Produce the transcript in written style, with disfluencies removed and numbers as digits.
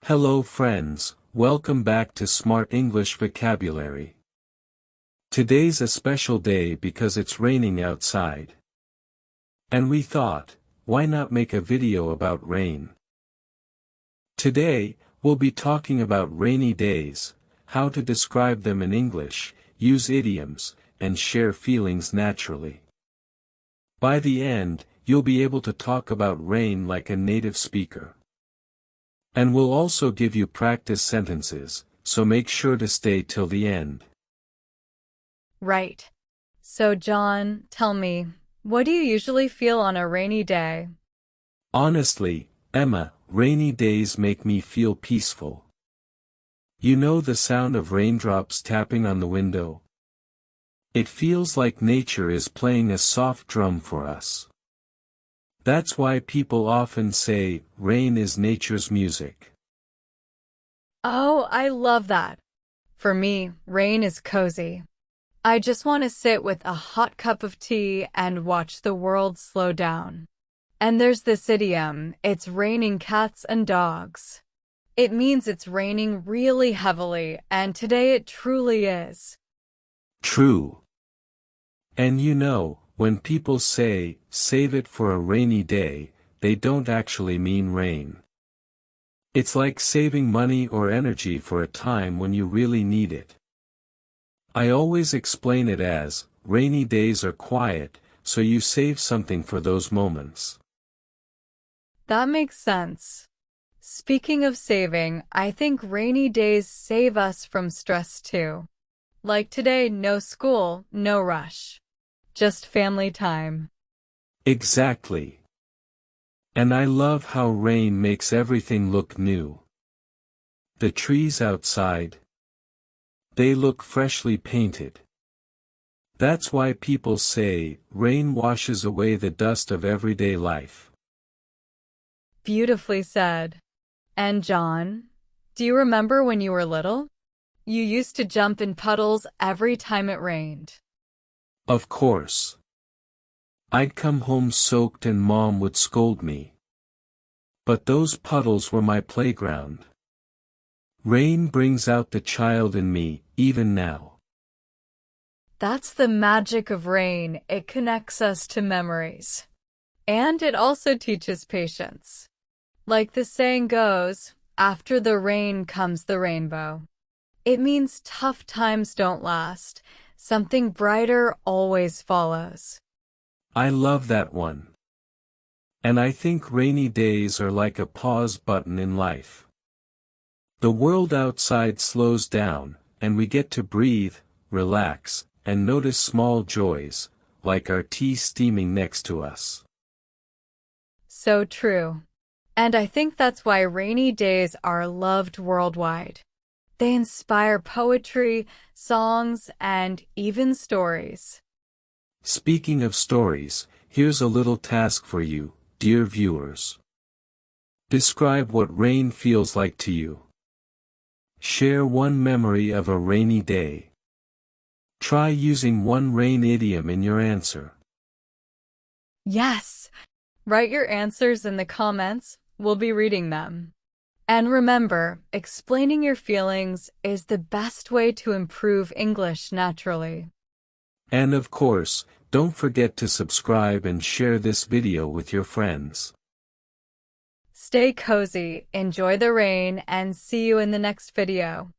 Hello friends, welcome back to Smart English Vocabulary. Today's a special day because it's raining outside. And we thought, why not make a video about rain? Today, we'll be talking about rainy days, how to describe them in English, use idioms, and share feelings naturally. By the end, you'll be able to talk about rain like a native speaker. And we'll also give you practice sentences, so make sure to stay till the end. Right. So John, tell me, what do you usually feel on a rainy day? Honestly, Emma, rainy days make me feel peaceful. You know the sound of raindrops tapping on the window? It feels like nature is playing a soft drum for us. That's why people often say, rain is nature's music. Oh, I love that. For me, rain is cozy. I just want to sit with a hot cup of tea and watch the world slow down. And there's this idiom, it's raining cats and dogs. It means it's raining really heavily, and today it truly is. True. And you know, when people say, save it for a rainy day, they don't actually mean rain. It's like saving money or energy for a time when you really need it. I always explain it as, rainy days are quiet, so you save something for those moments. That makes sense. Speaking of saving, I think rainy days save us from stress too. Like today, no school, no rush. Just family time. Exactly. And I love how rain makes everything look new. The trees outside, they look freshly painted. That's why people say, rain washes away the dust of everyday life. Beautifully said. And John, do you remember when you were little? You used to jump in puddles every time it rained. Of course. I'd come home soaked and Mom would scold me. But those puddles were my playground. Rain brings out the child in me, even now. That's the magic of rain. It connects us to memories. And it also teaches patience. Like the saying goes, after the rain comes the rainbow. It means tough times don't last. Something brighter always follows. I love that one. And I think rainy days are like a pause button in life. The world outside slows down, and we get to breathe, relax, and notice small joys, like our tea steaming next to us. So true. And I think that's why rainy days are loved worldwide. They inspire poetry, songs, and even stories. Speaking of stories, here's a little task for you, dear viewers. Describe what rain feels like to you. Share one memory of a rainy day. Try using one rain idiom in your answer. Yes! Write your answers in the comments. We'll be reading them. And remember, explaining your feelings is the best way to improve English naturally. And of course, don't forget to subscribe and share this video with your friends. Stay cozy, enjoy the rain, and see you in the next video.